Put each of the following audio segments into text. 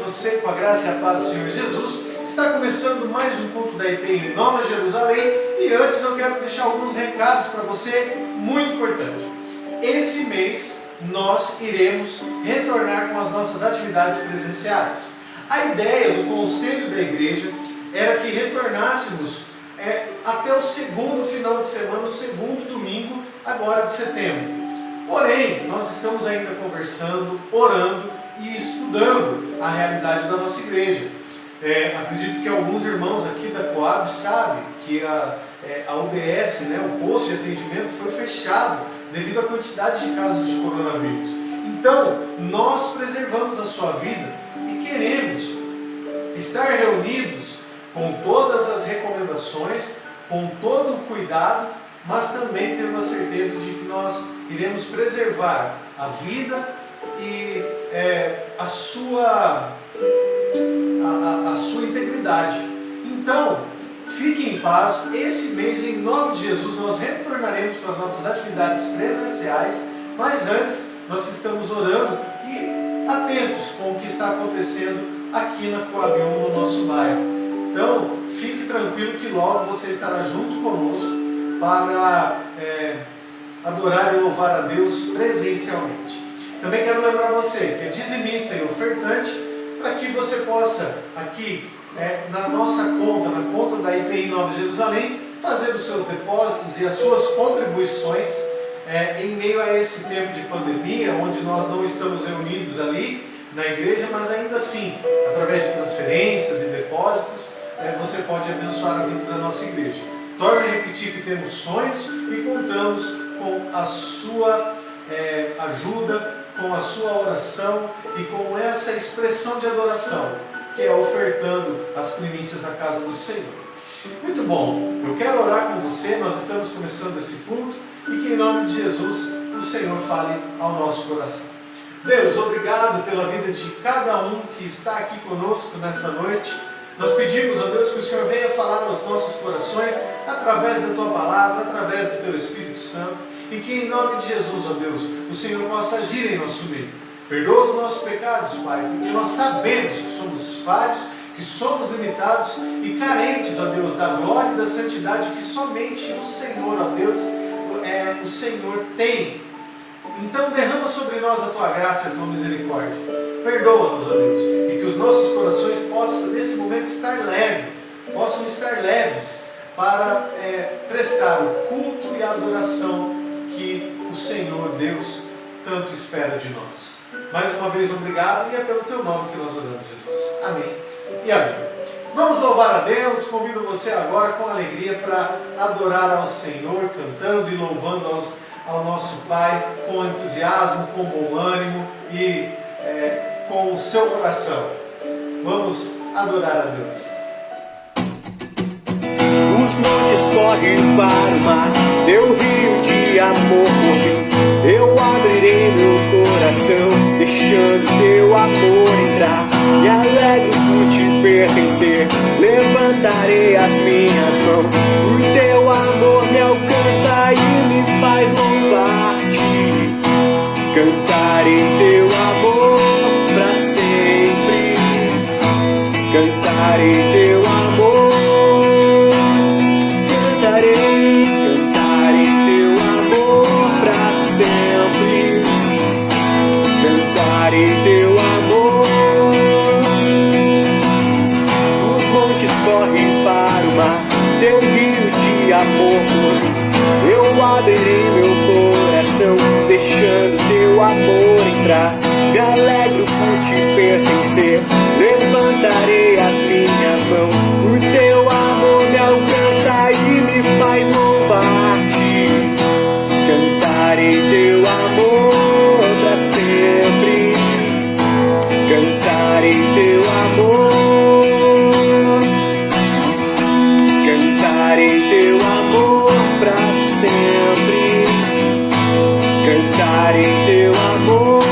você com a graça e a paz do Senhor Jesus. Está começando mais um culto da IP em Nova Jerusalém e antes eu quero deixar alguns recados para você muito importante. Esse mês nós iremos retornar com as nossas atividades presenciais. A ideia do conselho da igreja era que retornássemos até o segundo final de semana, o segundo domingo agora de setembro. Porém, nós estamos ainda conversando, orando e estudando a realidade da nossa igreja. Acredito que alguns irmãos aqui da Coab sabem que a UBS, o posto de atendimento, foi fechado devido à quantidade de casos de coronavírus. Então, nós preservamos a sua vida e queremos estar reunidos com todas as recomendações, com todo o cuidado, mas também tendo a certeza de que nós iremos preservar a vida e a sua integridade. Então, fique em paz. Esse mês, em nome de Jesus, nós retornaremos para as nossas atividades presenciais, mas antes nós estamos orando e atentos com o que está acontecendo aqui na Coab 1, no nosso bairro. Então, fique tranquilo que logo você estará junto conosco para adorar e louvar a Deus presencialmente. Também quero lembrar você que é dizimista e ofertante, para que você possa aqui na nossa conta, na conta da IPI Nova Jerusalém, fazer os seus depósitos e as suas contribuições em meio a esse tempo de pandemia, onde nós não estamos reunidos ali na igreja, mas ainda assim, através de transferências e depósitos, você pode abençoar a vida da nossa igreja. Torno a repetir que temos sonhos e contamos com a sua ajuda, com a sua oração e com essa expressão de adoração, que é ofertando as primícias à casa do Senhor. Muito bom, eu quero orar com você, nós estamos começando esse culto e que em nome de Jesus o Senhor fale ao nosso coração. Deus, obrigado pela vida de cada um que está aqui conosco nessa noite. Nós pedimos, ó Deus, que o Senhor venha falar aos nossos corações através da Tua Palavra, através do Teu Espírito Santo e que em nome de Jesus, ó Deus, o Senhor possa agir em nosso meio. Perdoa os nossos pecados, Pai, porque nós sabemos que somos falhos, que somos limitados e carentes, ó Deus, da glória e da santidade que somente o Senhor, ó Deus, o Senhor tem. Então derrama sobre nós a Tua graça e a Tua misericórdia. Perdoa-nos, ó Deus, e que os nossos corações possam nesse momento possam estar leves para prestar o culto e a adoração que o Senhor Deus tanto espera de nós. Mais uma vez, obrigado, e é pelo Teu nome que nós oramos, Jesus. Amém e amém. Vamos louvar a Deus. Convido você agora com alegria para adorar ao Senhor, cantando e louvando ao nosso Pai com entusiasmo, com bom ânimo e com o seu coração. Vamos adorar a Deus. Os montes correm para o mar, Teu rio de amor por mim. Eu abrirei meu coração, deixando Teu amor entrar. Me alegro por Te pertencer, levantarei as minhas mãos. O Teu amor me alcança e me faz louvar-Te. Cantarei Teu amor pra sempre. Cantarei Teu amor. Cantarei Teu amor pra sempre. Cantarei Teu amor. Os montes correm para o mar, Teu rio de amor por mim. Eu abrirei meu coração, deixando Teu amor entrar. Me alegro por Te pertencer, levantarei as minhas mãos. O Teu amor me alcança e me faz louvar-Te. Cantarei Teu amor pra sempre. Cantarei Teu amor. Cantarei Teu amor pra sempre. Cantarei Teu amor.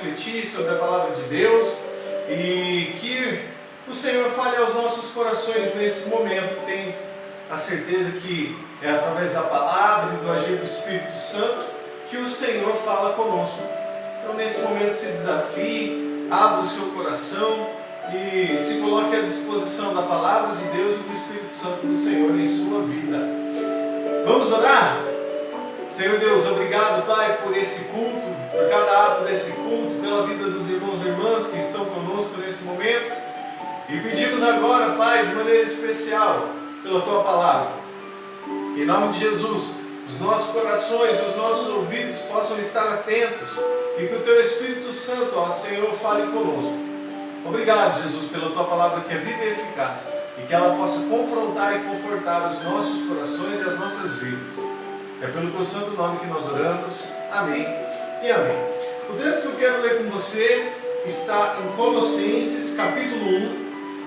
Refletir sobre a palavra de Deus e que o Senhor fale aos nossos corações nesse momento. Tenho a certeza que é através da palavra e do agir do Espírito Santo que o Senhor fala conosco. Então, nesse momento, se desafie, abra o seu coração e se coloque à disposição da palavra de Deus e do Espírito Santo do Senhor em sua vida. Vamos orar? Senhor Deus, obrigado, Pai, por esse culto, por cada ato desse culto, pela vida dos irmãos e irmãs que estão conosco nesse momento. E pedimos agora, Pai, de maneira especial, pela Tua palavra. Em nome de Jesus, os nossos corações e os nossos ouvidos possam estar atentos e que o Teu Espírito Santo, ó Senhor, fale conosco. Obrigado, Jesus, pela Tua palavra que é viva e eficaz e que ela possa confrontar e confortar os nossos corações e as nossas vidas. É pelo Teu santo nome que nós oramos. Amém e amém. O texto que eu quero ler com você está em Colossenses, capítulo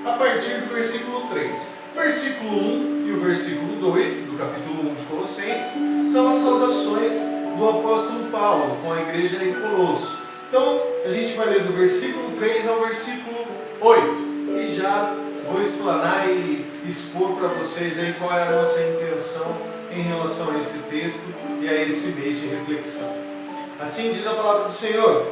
1, a partir do versículo 3. Versículo 1 e o versículo 2 do capítulo 1 de Colossenses são as saudações do apóstolo Paulo com a igreja em Colosso. Então, a gente vai ler do versículo 3 ao versículo 8 e já vou explanar e expor para vocês aí qual é a nossa intenção em relação a esse texto e a esse mês de reflexão. Assim diz a palavra do Senhor: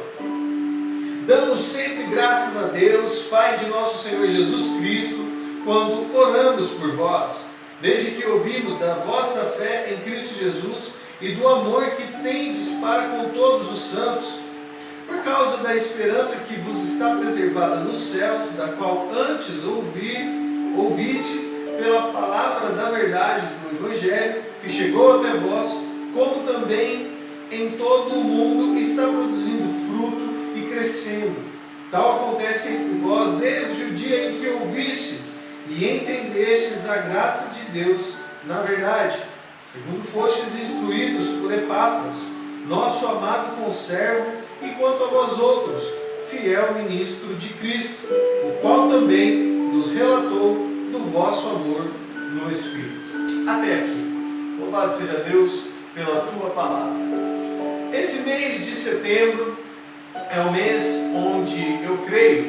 damos sempre graças a Deus, Pai de nosso Senhor Jesus Cristo, quando oramos por vós, desde que ouvimos da vossa fé em Cristo Jesus e do amor que tendes para com todos os santos, por causa da esperança que vos está preservada nos céus, da qual antes ouvistes pela palavra da verdade do Evangelho, que chegou até vós, como também em todo o mundo está produzindo fruto e crescendo. Tal acontece entre vós desde o dia em que ouvistes e entendestes a graça de Deus, na verdade, segundo fostes instruídos por Epáfras, nosso amado conservo, e quanto a vós outros, fiel ministro de Cristo, o qual também nos relatou do vosso amor no Espírito. Até aqui. Louvado seja Deus pela Tua palavra. Esse mês de setembro é um mês onde eu creio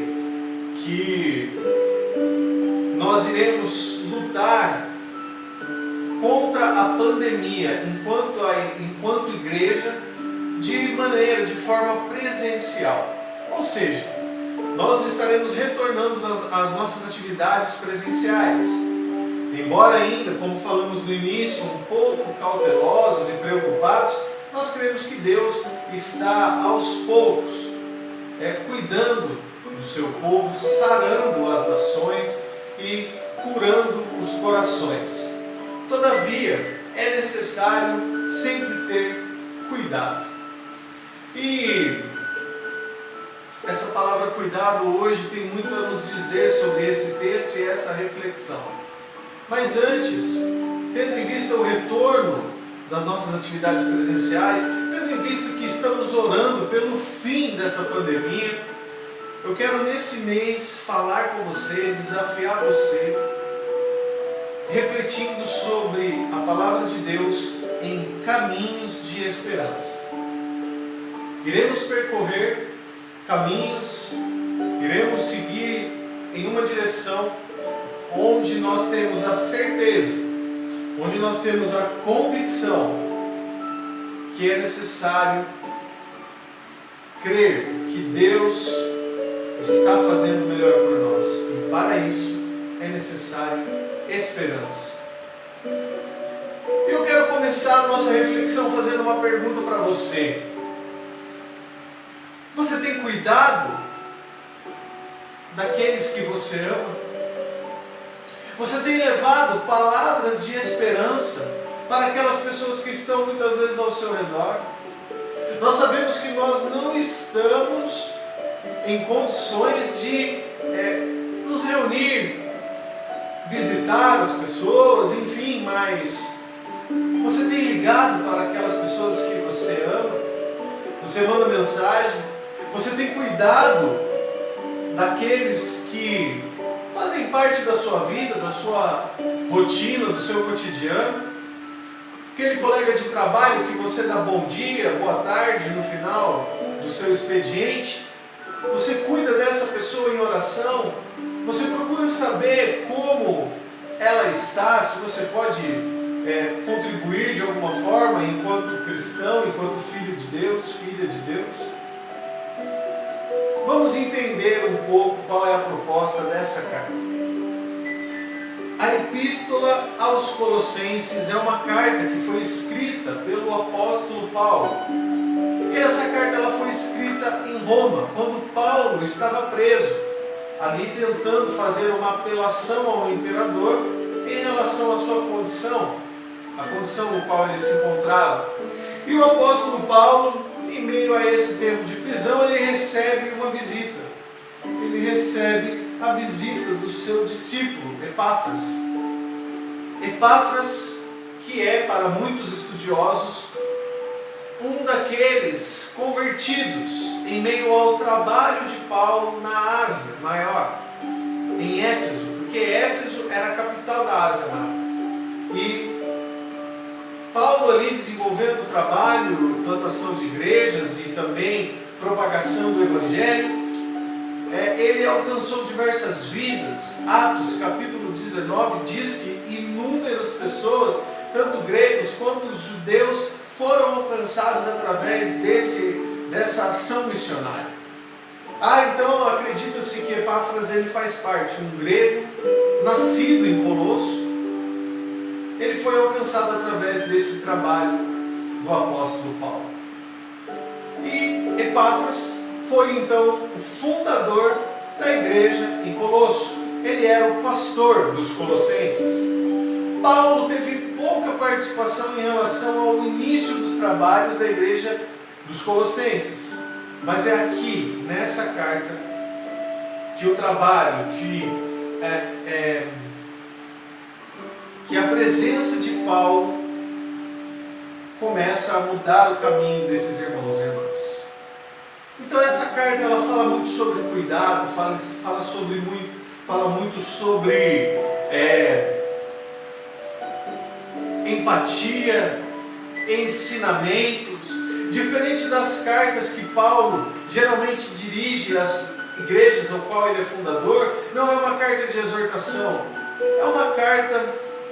que nós iremos lutar contra a pandemia enquanto igreja de forma presencial. Ou seja, nós estaremos retornando às nossas atividades presenciais. Embora ainda, como falamos no início, um pouco cautelosos e preocupados, nós cremos que Deus está aos poucos cuidando do seu povo, sarando as nações e curando os corações. Todavia, é necessário sempre ter cuidado. E essa palavra cuidado hoje tem muito a nos dizer sobre esse texto e essa reflexão. Mas antes, tendo em vista o retorno das nossas atividades presenciais, tendo em vista que estamos orando pelo fim dessa pandemia, eu quero nesse mês falar com você, desafiar você, refletindo sobre a palavra de Deus em caminhos de esperança. Iremos percorrer caminhos, iremos seguir em uma direção onde nós temos a certeza, onde nós temos a convicção que é necessário crer que Deus está fazendo o melhor por nós. E para isso é necessário esperança. Eu quero começar a nossa reflexão fazendo uma pergunta para você. Você tem cuidado daqueles que você ama? Você tem levado palavras de esperança para aquelas pessoas que estão muitas vezes ao seu redor? Nós sabemos que nós não estamos em condições de nos reunir, visitar as pessoas, enfim, mas você tem ligado para aquelas pessoas que você ama? Você manda mensagem? Você tem cuidado daqueles que fazem parte da sua vida, da sua rotina, do seu cotidiano? Aquele colega de trabalho que você dá bom dia, boa tarde no final do seu expediente, você cuida dessa pessoa em oração? Você procura saber como ela está, se você pode contribuir de alguma forma enquanto cristão, enquanto filho de Deus, filha de Deus? Vamos entender um pouco qual é a proposta dessa carta. A Epístola aos Colossenses é uma carta que foi escrita pelo apóstolo Paulo. E essa carta ela foi escrita em Roma, quando Paulo estava preso, ali tentando fazer uma apelação ao imperador em relação à sua condição, a condição no qual ele se encontrava. E o apóstolo Paulo, em meio a esse tempo de prisão, ele recebe uma visita. Ele recebe a visita do seu discípulo, Epáfras. Epáfras, que é para muitos estudiosos um daqueles convertidos em meio ao trabalho de Paulo na Ásia Maior, em Éfeso, porque Éfeso era a capital da Ásia Maior. E Paulo ali desenvolvendo o trabalho, plantação de igrejas e também propagação do Evangelho, ele alcançou diversas vidas. Atos capítulo 19 diz que inúmeras pessoas, tanto gregos quanto judeus, foram alcançados através dessa ação missionária. Então acredita-se que Epáfras ele faz parte, um grego, nascido em Colosso. Ele foi alcançado através desse trabalho do apóstolo Paulo. E Epáfras foi então o fundador da igreja em Colosso. Ele era o pastor dos colossenses. Paulo teve pouca participação em relação ao início dos trabalhos da igreja dos colossenses. Mas é aqui, nessa carta, que o trabalho, que a presença de Paulo começa a mudar o caminho desses irmãos e irmãs. Então essa carta ela fala muito sobre cuidado, fala muito sobre empatia, ensinamentos, diferente das cartas que Paulo geralmente dirige às igrejas ao qual ele é fundador. Não é uma carta de exortação, é uma carta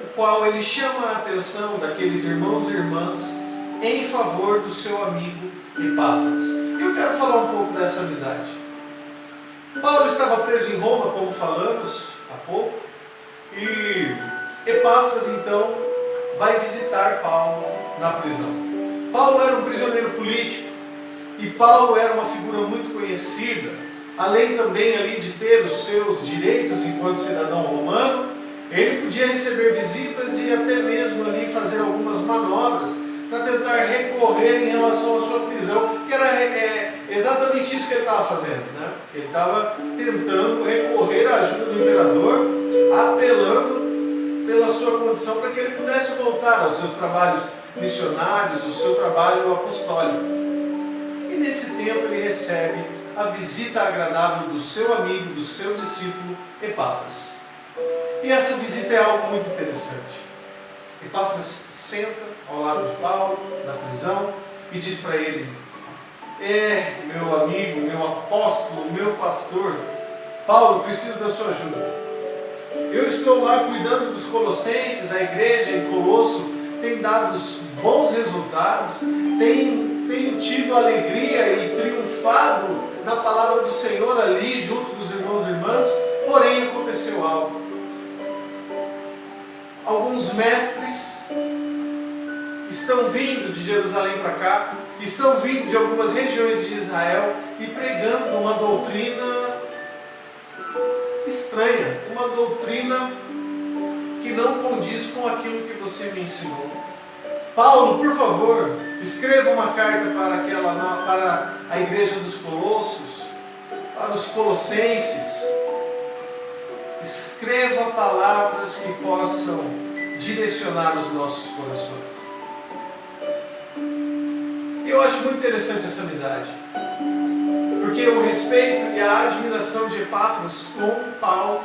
no qual ele chama a atenção daqueles irmãos e irmãs em favor do seu amigo Epáfras. E eu quero falar um pouco dessa amizade. Paulo estava preso em Roma, como falamos há pouco, e Epáfras então vai visitar Paulo na prisão. Paulo era um prisioneiro político e Paulo era uma figura muito conhecida, além também ali de ter os seus direitos enquanto cidadão romano. Ele podia receber visitas e até mesmo ali fazer algumas manobras para tentar recorrer em relação à sua prisão, que era exatamente isso que ele estava fazendo, né? Ele estava tentando recorrer à ajuda do imperador, apelando pela sua condição para que ele pudesse voltar aos seus trabalhos missionários, o seu trabalho apostólico. E nesse tempo ele recebe a visita agradável do seu amigo, do seu discípulo Epáfras. E essa visita é algo muito interessante. Epáfras senta ao lado de Paulo, na prisão, e diz para ele: meu amigo, meu apóstolo, meu pastor, Paulo, preciso da sua ajuda. Eu estou lá cuidando dos colossenses, a igreja em Colosso tem dado bons resultados, tenho tido alegria e triunfado na palavra do Senhor ali, junto dos irmãos e irmãs, porém aconteceu algo. Alguns mestres estão vindo de Jerusalém para cá, estão vindo de algumas regiões de Israel e pregando uma doutrina estranha, uma doutrina que não condiz com aquilo que você me ensinou. Paulo, por favor, escreva uma carta para a igreja dos Colossos, para os colossenses. Escreva palavras que possam direcionar os nossos corações. Eu acho muito interessante essa amizade, porque o respeito e a admiração de Epáfras com Paulo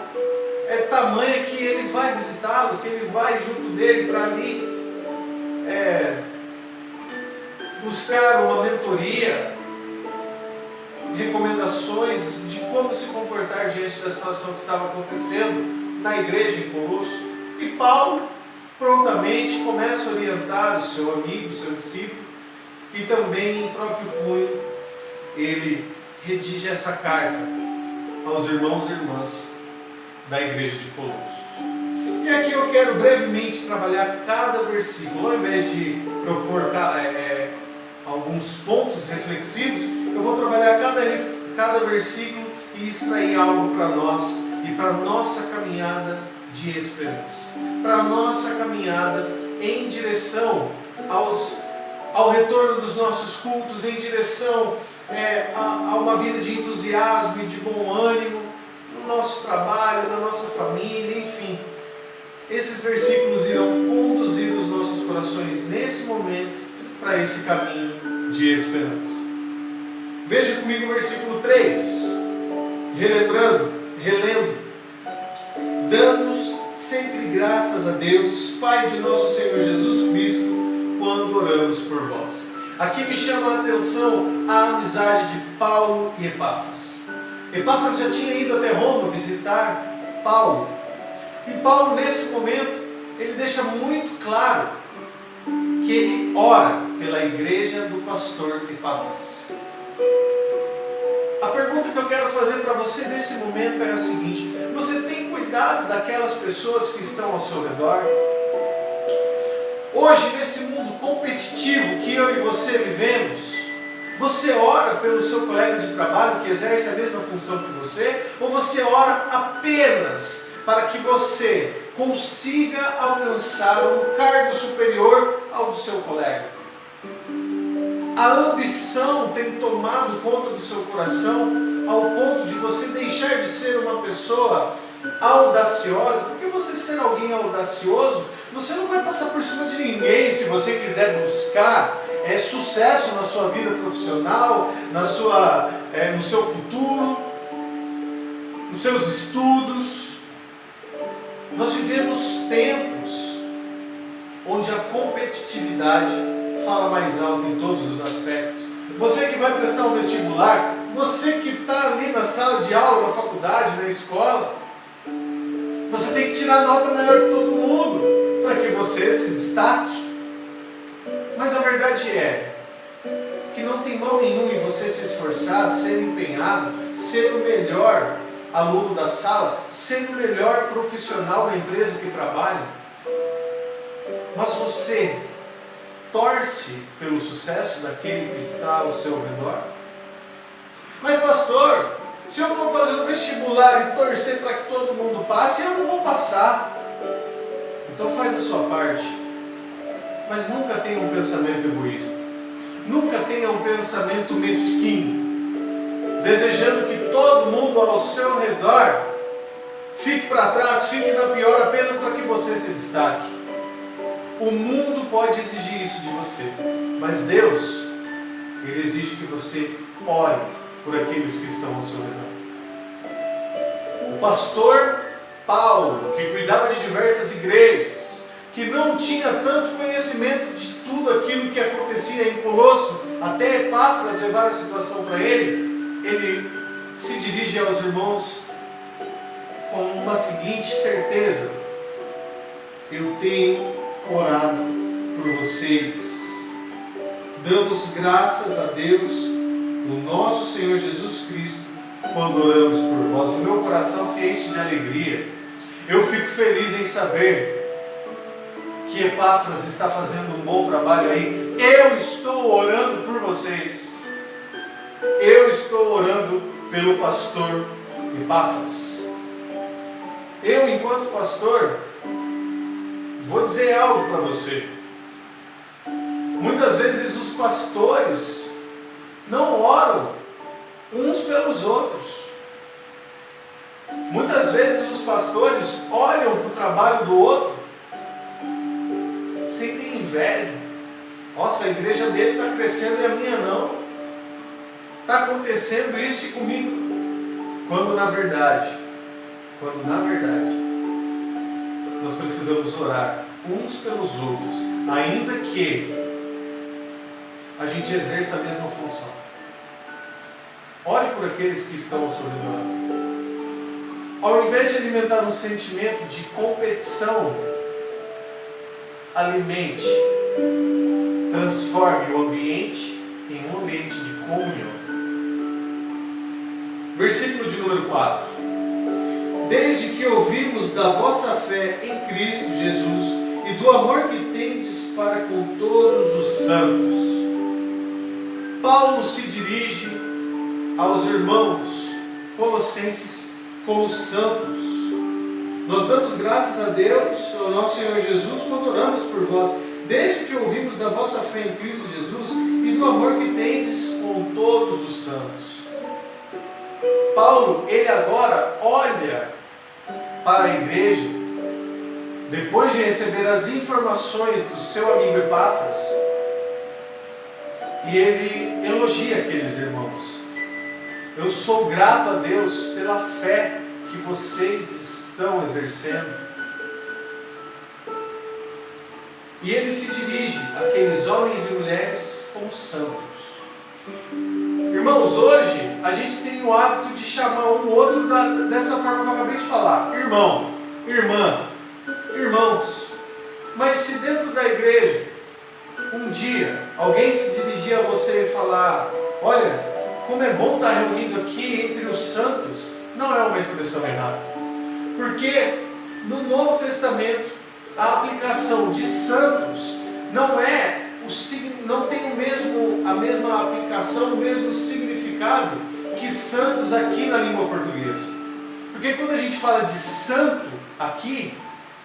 é tamanha que ele vai visitá-lo, que ele vai junto dele para ali buscar uma mentoria, recomendações de como se comportar diante da situação que estava acontecendo na igreja em Colosso. E Paulo prontamente começa a orientar o seu amigo, o seu discípulo, e também em próprio punho ele redige essa carta aos irmãos e irmãs da igreja de Colossos. E aqui eu quero brevemente trabalhar cada versículo. Ao invés de propor alguns pontos reflexivos, eu vou trabalhar cada versículo e extrair algo para nós e para a nossa caminhada de esperança, para a nossa caminhada em direção ao retorno dos nossos cultos, em direção a uma vida de entusiasmo e de bom ânimo no nosso trabalho, na nossa família, enfim. Esses versículos irão conduzir os nossos corações nesse momento para esse caminho de esperança. Veja comigo o versículo 3, relendo. Damos sempre graças a Deus, Pai de nosso Senhor Jesus Cristo, quando oramos por vós. Aqui me chama a atenção a amizade de Paulo e Epáfras. Epáfras já tinha ido até Roma visitar Paulo. E Paulo, nesse momento, ele deixa muito claro que ele ora pela igreja do pastor Epáfras. A pergunta que eu quero fazer para você nesse momento é a seguinte: você tem cuidado daquelas pessoas que estão ao seu redor? Hoje, nesse mundo competitivo que eu e você vivemos, você ora pelo seu colega de trabalho que exerce a mesma função que você? Ou você ora apenas para que você consiga alcançar um cargo superior ao do seu colega? A ambição tem tomado conta do seu coração ao ponto de você deixar de ser uma pessoa audaciosa? Porque você ser alguém audacioso, você não vai passar por cima de ninguém se você quiser buscar sucesso na sua vida profissional, no seu futuro, nos seus estudos. Nós vivemos tempos onde a competitividade fala mais alto em todos os aspectos. Você que vai prestar um vestibular, você que está ali na sala de aula, na faculdade, na escola, você tem que tirar nota melhor que todo mundo para que você se destaque. Mas a verdade é que não tem mal nenhum em você se esforçar, ser empenhado, ser o melhor aluno da sala, ser o melhor profissional da empresa que trabalha. Mas você torce pelo sucesso daquele que está ao seu redor? Mas pastor, se eu for fazer um vestibular e torcer para que todo mundo passe, eu não vou passar. Então faz a sua parte. Mas nunca tenha um pensamento egoísta. Nunca tenha um pensamento mesquinho, desejando que todo mundo ao seu redor fique para trás, fique na pior apenas para que você se destaque. O mundo pode exigir isso de você, mas Deus, Ele exige que você ore por aqueles que estão ao seu redor. O pastor Paulo, que cuidava de diversas igrejas, que não tinha tanto conhecimento de tudo aquilo que acontecia em Colosso, até Epáfras levar a situação para ele se dirige aos irmãos com uma seguinte certeza: eu tenho orado por vocês, damos graças a Deus, o nosso Senhor Jesus Cristo quando oramos por vós. O meu coração se enche de alegria. Eu fico feliz em saber que Epáfras está fazendo um bom trabalho aí. Eu estou orando por vocês. Eu estou orando pelo pastor Epáfras. Eu, enquanto pastor, vou dizer algo para você. Muitas vezes os pastores não oram uns pelos outros. Muitas vezes os pastores olham para o trabalho do outro, sentem inveja. Nossa, a igreja dele está crescendo e a minha não. Está acontecendo isso comigo. Quando na verdade, nós precisamos orar uns pelos outros, ainda que a gente exerça a mesma função. Ore por aqueles que estão ao seu redor. Ao invés de alimentar um sentimento de competição, alimente, transforme o ambiente em um ambiente de comunhão. Versículo de número 4. Desde que ouvimos da vossa fé em Cristo Jesus e do amor que tendes para com todos os santos. Paulo se dirige aos irmãos colossenses como santos. Nós damos graças a Deus, ao nosso Senhor Jesus, quando oramos por vós, desde que ouvimos da vossa fé em Cristo Jesus e do amor que tendes com todos os santos. Paulo, ele agora olha para a igreja, depois de receber as informações do seu amigo Epáfras, e ele elogia aqueles irmãos. Eu sou grato a Deus pela fé que vocês estão exercendo. E ele se dirige àqueles homens e mulheres como santos. Irmãos, hoje a gente tem o hábito de chamar um outro dessa forma que eu acabei de falar. Irmão, irmã, irmãos. Mas se dentro da igreja, um dia, alguém se dirigir a você e falar: olha, como é bom estar reunido aqui entre os santos, não é uma expressão errada. Porque no Novo Testamento, a aplicação de santos não tem a mesma aplicação, o mesmo significado que santos aqui na língua portuguesa. Porque quando a gente fala de santo aqui,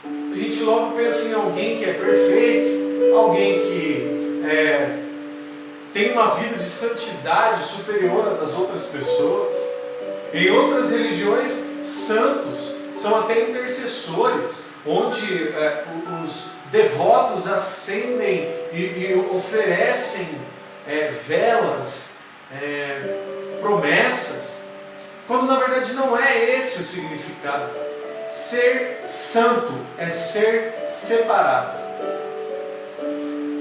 a gente logo pensa em alguém que é perfeito, alguém que tem uma vida de santidade superior à das outras pessoas. Em outras religiões, santos são até intercessores, onde os devotos acendem e oferecem velas, promessas, quando na verdade não é esse o significado. Ser santo é ser separado.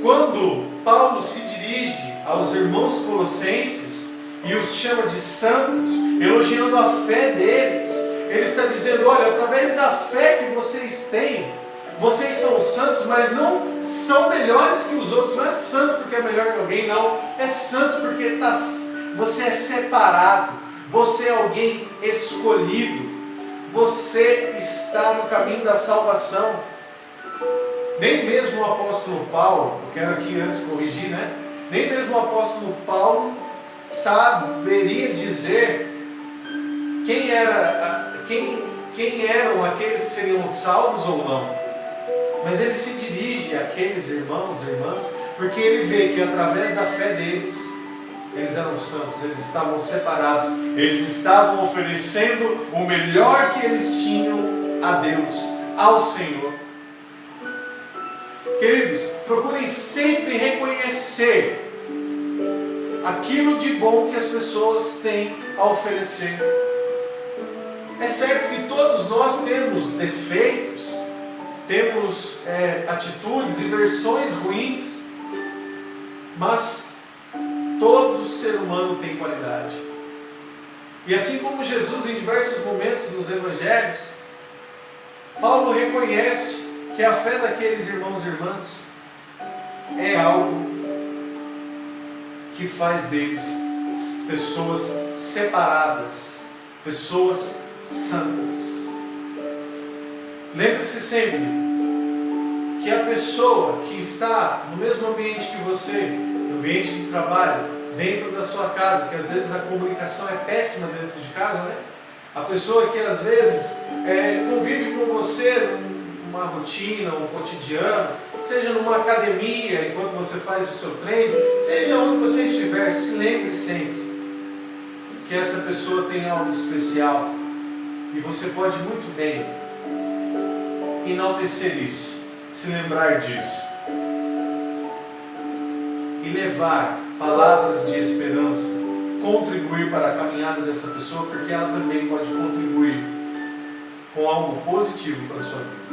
Quando Paulo se dirige aos irmãos colossenses e os chama de santos, elogiando a fé deles, ele está dizendo: olha, através da fé que vocês têm, vocês são santos, mas não são melhores que os outros. Não é santo porque é melhor que alguém, não. É santo porque você é separado, você é alguém escolhido, você está no caminho da salvação. Nem mesmo o apóstolo Paulo, eu quero aqui antes corrigir, né? Nem mesmo o apóstolo Paulo saberia dizer quem eram aqueles que seriam salvos ou não. Mas ele se dirige àqueles irmãos e irmãs, porque ele vê que através da fé deles, eles eram santos, eles estavam separados, eles estavam oferecendo o melhor que eles tinham a Deus, ao Senhor. Queridos, procurem sempre reconhecer aquilo de bom que as pessoas têm a oferecer. É certo que todos nós temos defeitos, temos atitudes e versões ruins, mas todo ser humano tem qualidade. E assim como Jesus em diversos momentos nos evangelhos, Paulo reconhece que a fé daqueles irmãos e irmãs é algo que faz deles pessoas separadas, pessoas santas. Lembre-se sempre que a pessoa que está no mesmo ambiente que você, no ambiente de trabalho, dentro da sua casa, que às vezes a comunicação é péssima dentro de casa, né? A pessoa que às vezes convive com você numa rotina, um cotidiano, seja numa academia, enquanto você faz o seu treino, seja onde você estiver, se lembre sempre que essa pessoa tem algo especial e você pode muito bem enaltecer isso, se lembrar disso e levar palavras de esperança, contribuir para a caminhada dessa pessoa, porque ela também pode contribuir com algo positivo para a sua vida.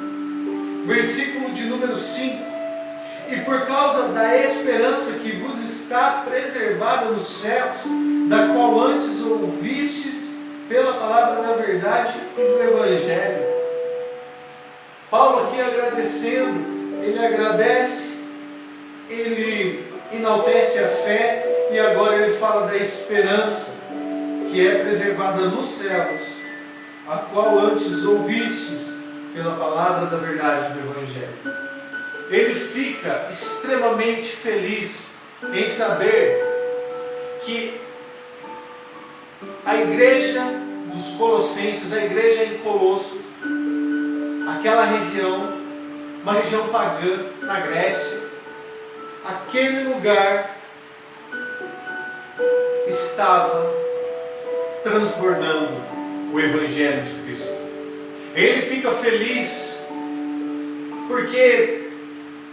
Versículo de número 5: e por causa da esperança que vos está preservada nos céus, da qual antes ouvistes pela palavra da verdade e do Evangelho. Paulo aqui agradecendo, ele agradece, ele enaltece a fé e agora ele fala da esperança que é preservada nos céus, a qual antes ouvistes pela palavra da verdade do Evangelho. Ele fica extremamente feliz em saber que a igreja dos Colossenses, a igreja em Colossos, aquela região, uma região pagã na Grécia, aquele lugar estava transbordando o Evangelho de Cristo. Ele fica feliz porque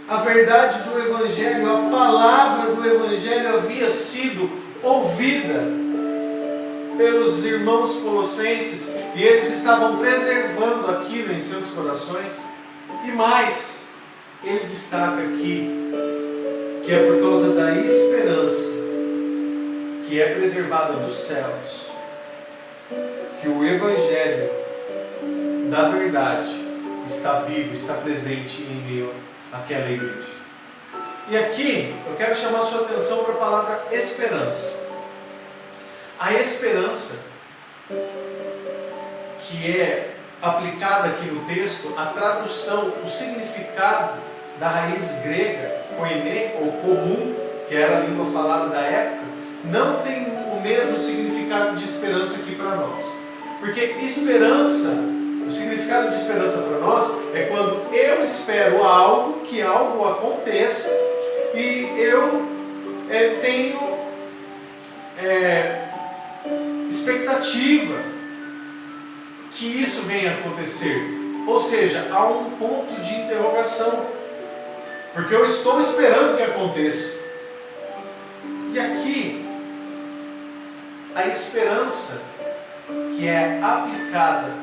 a verdade do Evangelho, a palavra do Evangelho havia sido ouvida pelos irmãos colossenses e eles estavam preservando aquilo em seus corações. E mais, ele destaca aqui que é por causa da esperança que é preservada dos céus que o Evangelho da verdade está vivo, está presente em meio àquela igreja. E aqui eu quero chamar a sua atenção para a palavra esperança. A esperança que é aplicada aqui no texto, a tradução, o significado da raiz grega, koiné, ou comum, que era a língua falada da época, não tem o mesmo significado de esperança aqui para nós. Porque esperança, o significado de esperança para nós é quando eu espero algo, que algo aconteça, e eu tenho expectativa que isso venha a acontecer. Ou seja, há um ponto de interrogação, porque eu estou esperando que aconteça. E aqui, a esperança que é aplicada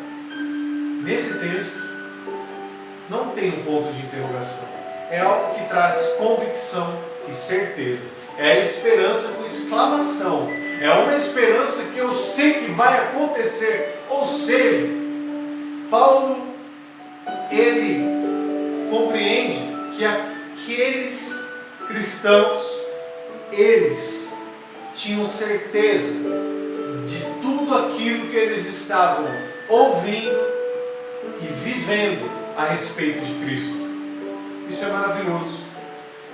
nesse texto não tem um ponto de interrogação. É algo que traz convicção e certeza. É a esperança com exclamação. É uma esperança que eu sei que vai acontecer. Ou seja, Paulo, ele compreende que aqueles cristãos, eles tinham certeza de tudo aquilo que eles estavam ouvindo e vivendo a respeito de Cristo. Isso é maravilhoso,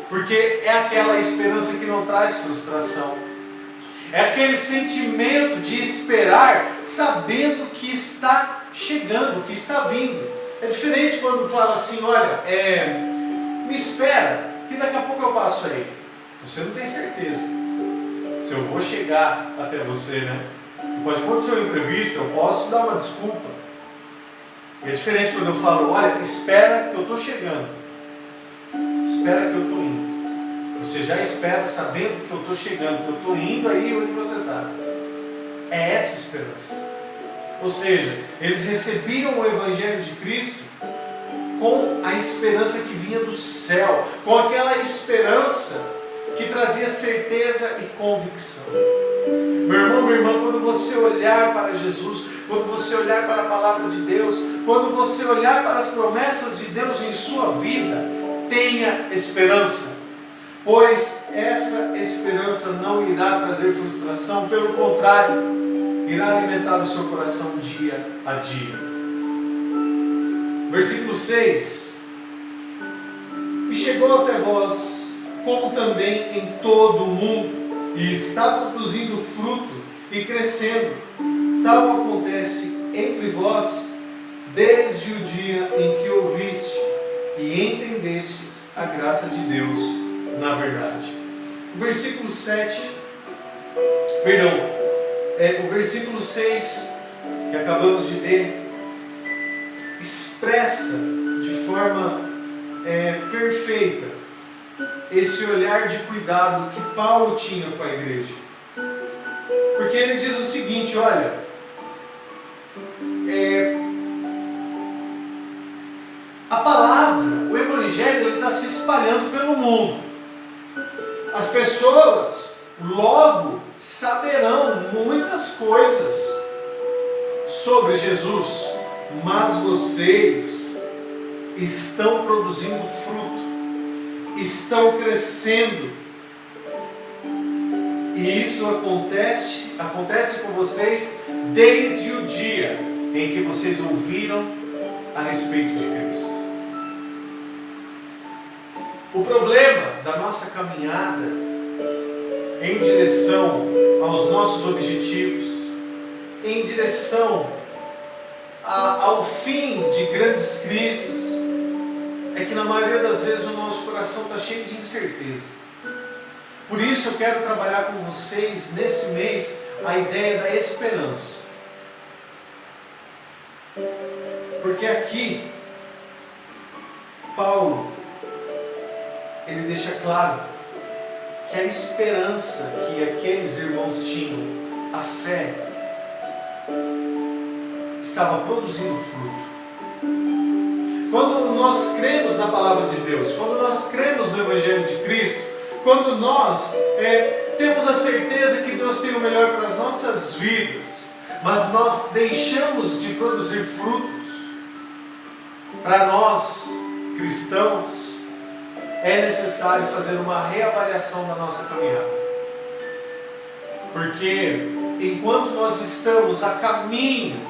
porque é aquela esperança que não traz frustração. É aquele sentimento de esperar, sabendo que está chegando, que está vindo. É diferente quando fala assim, olha, me espera, que daqui a pouco eu passo aí. Você não tem certeza se eu vou chegar até você, né? Pode acontecer um imprevisto, eu posso dar uma desculpa. E é diferente quando eu falo, olha, espera que eu estou chegando. Espera que eu estou indo. Você já espera sabendo que eu estou chegando, que eu estou indo aí onde você está. É essa esperança. Ou seja, eles recebiam o Evangelho de Cristo com a esperança que vinha do céu, com aquela esperança que trazia certeza e convicção. Meu irmão, minha irmã, quando você olhar para Jesus, quando você olhar para a palavra de Deus, quando você olhar para as promessas de Deus em sua vida, tenha esperança. pois essa esperança não irá trazer frustração, pelo contrário, irá alimentar o seu coração dia a dia. Versículo 6: E chegou até vós, como também em todo o mundo, e está produzindo fruto e crescendo. Tal acontece entre vós, desde o dia em que ouviste e entendestes a graça de Deus na verdade. O versículo 6, que acabamos de ler, expressa de forma perfeita esse olhar de cuidado que Paulo tinha com a igreja. Porque ele diz o seguinte: olha, a palavra, o evangelho, está se espalhando pelo mundo. As pessoas logo saberão muitas coisas sobre Jesus, mas vocês estão produzindo fruto, estão crescendo, e isso acontece com vocês desde o dia em que vocês ouviram a respeito de Cristo. O problema da nossa caminhada em direção aos nossos objetivos, em direção ao fim de grandes crises, é que na maioria das vezes o nosso coração está cheio de incerteza. Por isso eu quero trabalhar com vocês nesse mês a ideia da esperança. Porque aqui Paulo, ele deixa claro que a esperança que aqueles irmãos tinham, a fé, estava produzindo fruto. Quando nós cremos na palavra de Deus, quando nós cremos no Evangelho de Cristo, quando nós temos a certeza que Deus tem o melhor para as nossas vidas, mas nós deixamos de produzir frutos, para nós cristãos, é necessário fazer uma reavaliação da nossa caminhada. Porque enquanto nós estamos a caminho,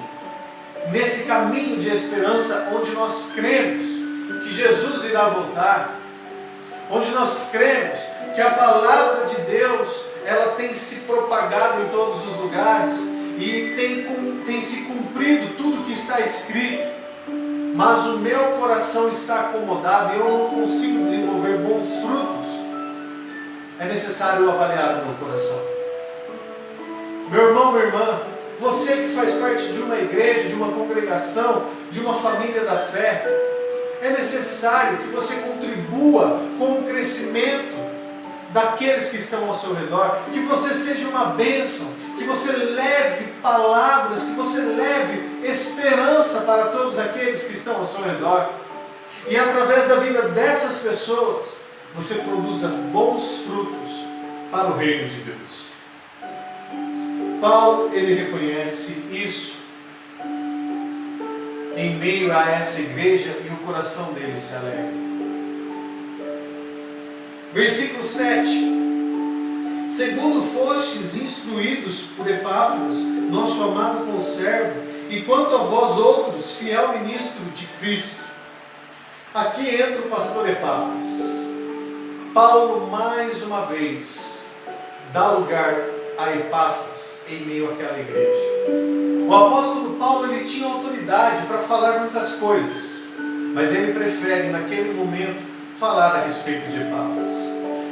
nesse caminho de esperança, onde nós cremos que Jesus irá voltar, onde nós cremos que a palavra de Deus, ela tem se propagado em todos os lugares e tem se cumprido tudo que está escrito, mas o meu coração está acomodado e eu não consigo desenvolver bons frutos, é necessário avaliar o meu coração. Meu irmão, minha irmã, você que faz parte de uma igreja, de uma congregação, de uma família da fé, é necessário que você contribua com o crescimento daqueles que estão ao seu redor, que você seja uma bênção, que você leve palavras, que você leve esperança para todos aqueles que estão ao seu redor, e através da vida dessas pessoas, você produza bons frutos para o reino de Deus. Paulo, ele reconhece isso em meio a essa igreja e o coração dele se alegra. Versículo 7: Segundo fostes instruídos por Epáfras, nosso amado conservo, e quanto a vós outros, fiel ministro de Cristo. Aqui entra o pastor Epáfras. Paulo, mais uma vez, dá lugar a Epáfras em meio àquela igreja. O apóstolo Paulo, ele tinha autoridade para falar muitas coisas, mas ele prefere naquele momento falar a respeito de Epáfras.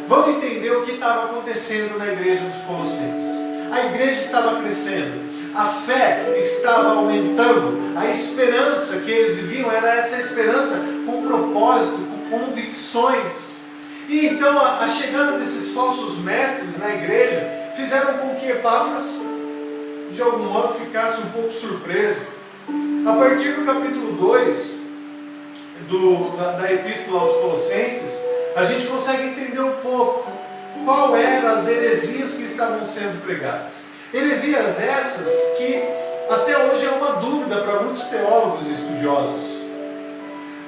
Vamos entender o que estava acontecendo na igreja dos Colossenses. A igreja estava crescendo, a fé estava aumentando, a esperança que eles viviam era essa esperança com propósito, com convicções. E então a chegada desses falsos mestres na igreja fizeram com que Epáfras, de algum modo, ficasse um pouco surpreso. A partir do capítulo 2 da Epístola aos Colossenses, a gente consegue entender um pouco qual eram as heresias que estavam sendo pregadas. Heresias essas que até hoje é uma dúvida para muitos teólogos e estudiosos.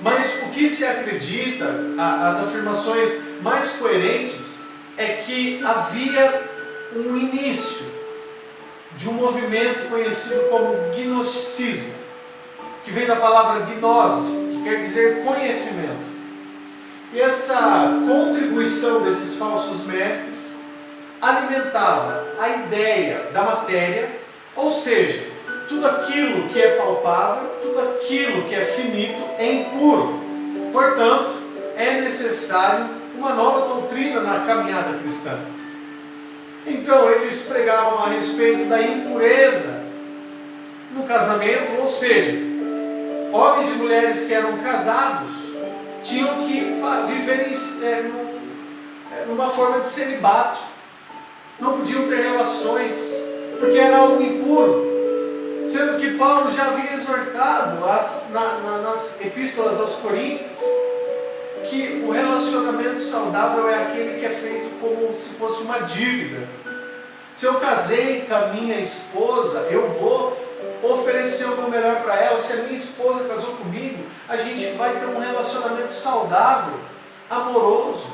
Mas o que se acredita, as afirmações mais coerentes é que havia um início de um movimento conhecido como gnosticismo, que vem da palavra gnose, que quer dizer conhecimento. E essa contribuição desses falsos mestres alimentava a ideia da matéria, ou seja, tudo aquilo que é palpável, tudo aquilo que é finito é impuro. Portanto, é necessário uma nova doutrina na caminhada cristã. Então, eles pregavam a respeito da impureza no casamento, ou seja, homens e mulheres que eram casados tinham que viver numa forma de celibato, não podiam ter relações, porque era algo impuro, sendo que Paulo já havia exortado nas epístolas aos Coríntios que o relacionamento saudável é aquele que é feito como se fosse uma dívida. Se eu casei com a minha esposa, eu vou oferecer o meu melhor para ela. Se a minha esposa casou comigo, a gente vai ter um relacionamento saudável, amoroso,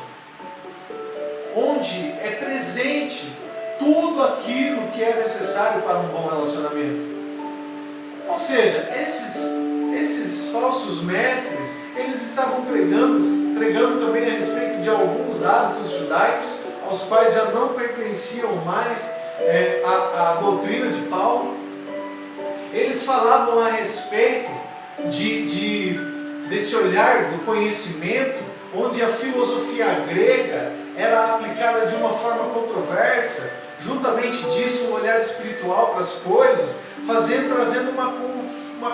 onde é presente tudo aquilo que é necessário para um bom relacionamento. Ou seja, esses falsos mestres, eles estavam pregando também a respeito de alguns hábitos judaicos, aos quais já não pertenciam mais à doutrina de Paulo. Eles falavam a respeito desse olhar do conhecimento, onde a filosofia grega era aplicada de uma forma controversa, juntamente disso um olhar espiritual para as coisas, trazendo uma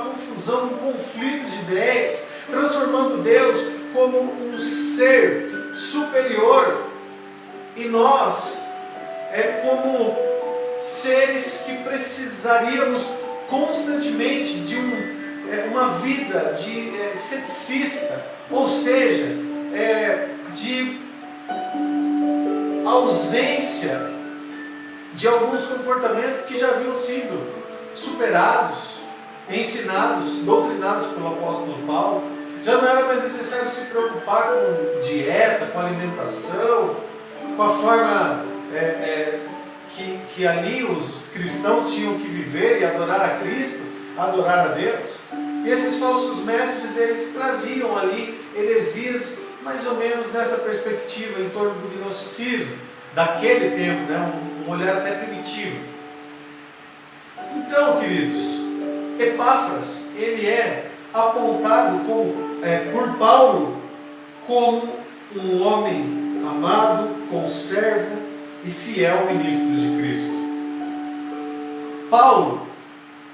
confusão, um conflito de ideias, transformando Deus como um ser superior e nós como seres que precisaríamos constantemente de uma vida ceticista, ou seja, de ausência de alguns comportamentos que já haviam sido superados, ensinados, doutrinados pelo apóstolo Paulo. Já não era mais necessário se preocupar com dieta, com alimentação, com a forma que ali os cristãos tinham que viver e adorar a Cristo, adorar a Deus. E esses falsos mestres, eles traziam ali heresias mais ou menos nessa perspectiva em torno do gnosticismo daquele tempo, um olhar até primitivo. Então, queridos, Epáfras, ele é apontado por Paulo como um homem amado, conservo e fiel ministro de Cristo. Paulo,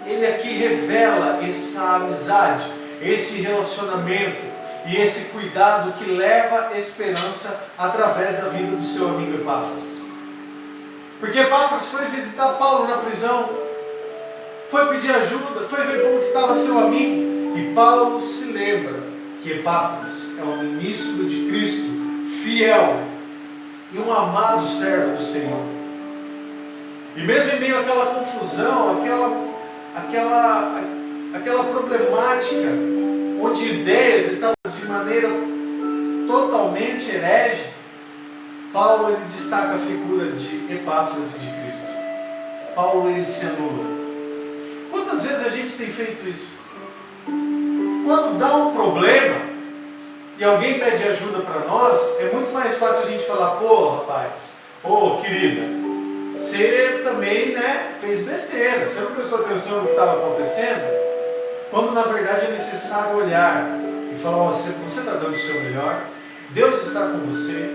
ele aqui revela essa amizade, esse relacionamento e esse cuidado que leva esperança através da vida do seu amigo Epáfras. Porque Epáfras foi visitar Paulo na prisão, foi pedir ajuda, foi ver como que estava seu amigo, e Paulo se lembra que Epáfras é um ministro de Cristo, fiel e um amado servo do Senhor. E mesmo em meio àquela confusão, aquela problemática, onde ideias estavam de maneira totalmente herege, Paulo ele destaca a figura de Epáfras e de Cristo. Paulo ele se anula. Quantas vezes a gente tem feito isso? Quando dá um problema e alguém pede ajuda para nós, é muito mais fácil a gente falar: pô, rapaz, querida, você também fez besteira, você não prestou atenção no que estava acontecendo? Quando na verdade é necessário olhar e falar: você está dando o seu melhor, Deus está com você,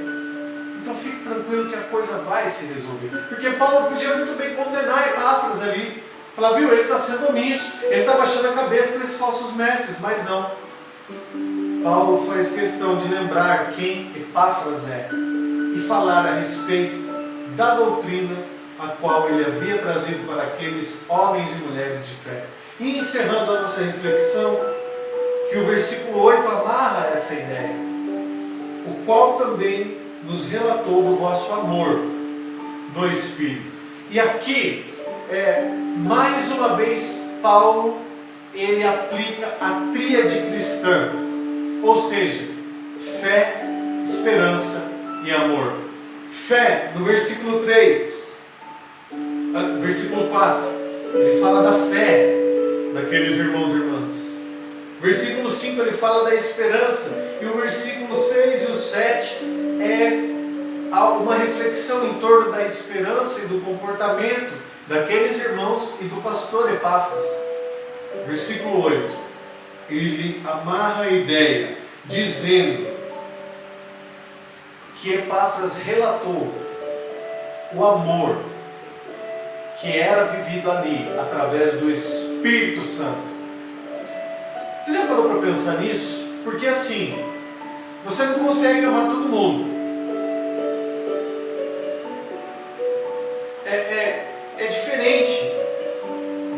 então fique tranquilo que a coisa vai se resolver. Porque Paulo podia muito bem condenar Epáfras ali, falar: viu, ele está sendo omisso, ele está baixando a cabeça para esses falsos mestres, mas não. Paulo faz questão de lembrar quem Epáfras é e falar a respeito da doutrina a qual ele havia trazido para aqueles homens e mulheres de fé. E encerrando a nossa reflexão, que o versículo 8 amarra essa ideia, o qual também nos relatou do vosso amor no Espírito. E aqui, mais uma vez, Paulo, ele aplica a tríade cristã, ou seja, fé, esperança e amor. Fé, no versículo 3, versículo 4, ele fala da fé daqueles irmãos e irmãs. Versículo 5 ele fala da esperança, e o versículo 6 e o 7 é uma reflexão em torno da esperança e do comportamento daqueles irmãos e do pastor Epáfras. Versículo 8, ele amarra a ideia, dizendo que Epáfras relatou o amor que era vivido ali através do Espírito Santo. Você já parou para pensar nisso? Porque assim, você não consegue amar todo mundo. É diferente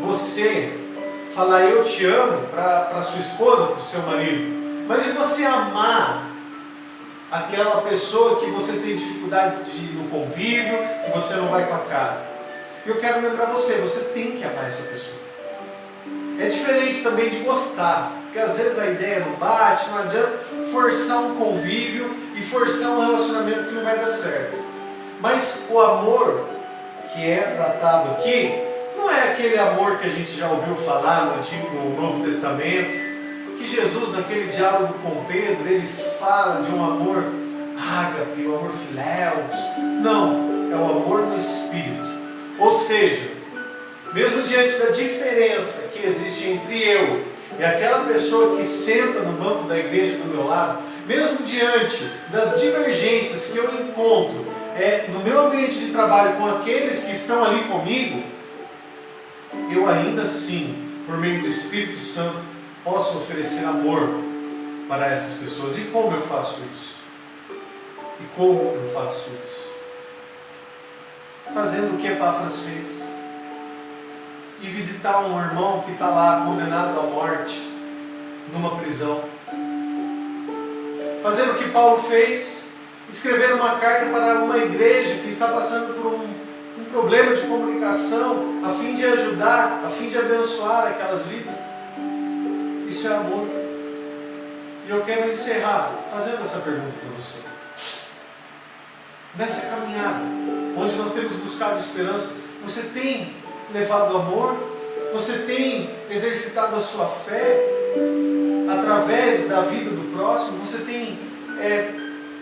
você falar eu te amo para sua esposa, para o seu marido, mas e você amar aquela pessoa que você tem dificuldade de ir no convívio, que você não vai com a cara? E eu quero lembrar você tem que amar essa pessoa. É diferente também de gostar, porque às vezes a ideia não bate, não adianta forçar um convívio e forçar um relacionamento que não vai dar certo. Mas o amor que é tratado aqui não é aquele amor que a gente já ouviu falar no Novo Testamento, que Jesus, naquele diálogo com Pedro, ele fala de um amor ágape, um amor filéus. Não, é o amor no Espírito. Ou seja, mesmo diante da diferença que existe entre eu e aquela pessoa que senta no banco da igreja do meu lado, mesmo diante das divergências que eu encontro no meu ambiente de trabalho com aqueles que estão ali comigo, eu ainda assim, por meio do Espírito Santo, posso oferecer amor para essas pessoas. E como eu faço isso? Fazendo o que Epáfras fez. E visitar um irmão que está lá condenado à morte, numa prisão. Fazendo o que Paulo fez, escrever uma carta para uma igreja que está passando por um problema de comunicação, a fim de ajudar, a fim de abençoar aquelas vidas. Isso é amor. E eu quero encerrar fazendo essa pergunta para você. Nessa caminhada, onde nós temos buscado esperança, você tem levado amor? Você tem exercitado a sua fé através da vida do próximo? Você tem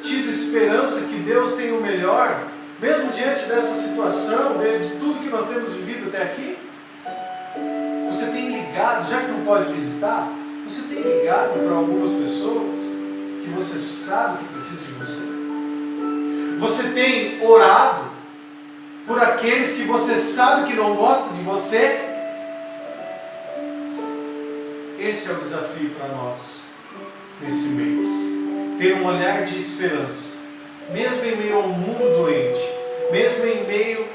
tido esperança que Deus tem o melhor, mesmo diante dessa situação, de tudo que nós temos vivido até aqui? Você tem ligado, já que não pode visitar, você tem ligado para algumas pessoas que você sabe que precisam de você? Você tem orado por aqueles que você sabe que não gostam de você? Esse é o desafio para nós nesse mês. Ter um olhar de esperança, mesmo em meio a um mundo doente, mesmo em meio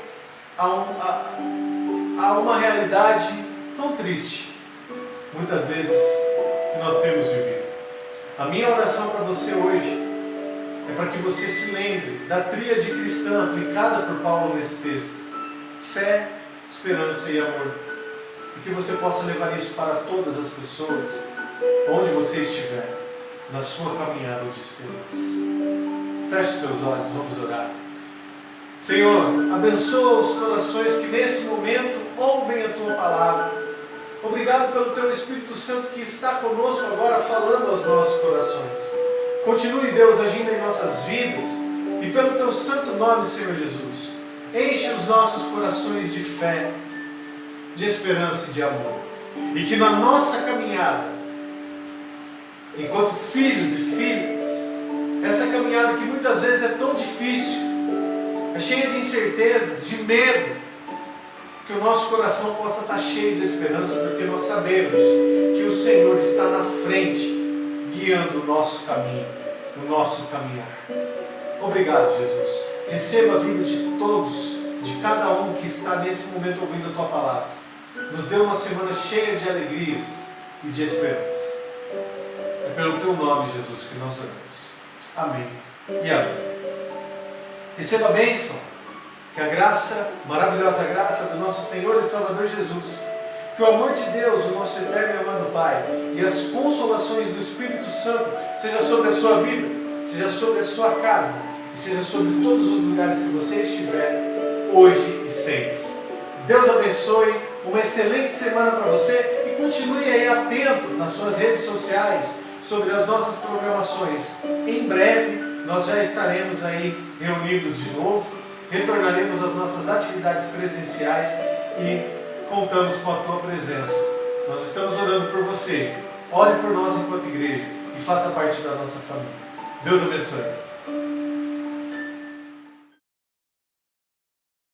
a uma realidade tão triste, muitas vezes, que nós temos vivido. A minha oração para você hoje é para que você se lembre da tríade cristã aplicada por Paulo nesse texto: fé, esperança e amor. E que você possa levar isso para todas as pessoas, onde você estiver, na sua caminhada de esperança. Feche seus olhos, vamos orar. Senhor, abençoa os corações que nesse momento ouvem a Tua palavra. Obrigado pelo Teu Espírito Santo que está conosco agora, falando aos nossos corações. Continue, Deus, agindo em nossas vidas, e pelo Teu santo nome, Senhor Jesus, enche os nossos corações de fé, de esperança e de amor. E que na nossa caminhada, enquanto filhos e filhas, essa caminhada que muitas vezes é tão difícil, é cheia de incertezas, de medo, que o nosso coração possa estar cheio de esperança, porque nós sabemos que o Senhor está na frente, guiando o nosso caminho, o nosso caminhar. Obrigado, Jesus. Receba a vida de todos, de cada um que está nesse momento ouvindo a Tua palavra. Nos dê uma semana cheia de alegrias e de esperança. É pelo Teu nome, Jesus, que nós oramos. Amém e amém. Receba a bênção, que a graça, maravilhosa graça do nosso Senhor e Salvador Jesus, que o amor de Deus, o nosso eterno e amado Pai, e as consolações do Espírito Santo seja sobre a sua vida, seja sobre a sua casa, e seja sobre todos os lugares que você estiver, hoje e sempre. Deus abençoe, uma excelente semana para você e continue aí atento nas suas redes sociais sobre as nossas programações. Em breve nós já estaremos aí reunidos de novo, retornaremos às nossas atividades presenciais e contamos com a tua presença. Nós estamos orando por você. Ore por nós enquanto igreja e faça parte da nossa família. Deus abençoe.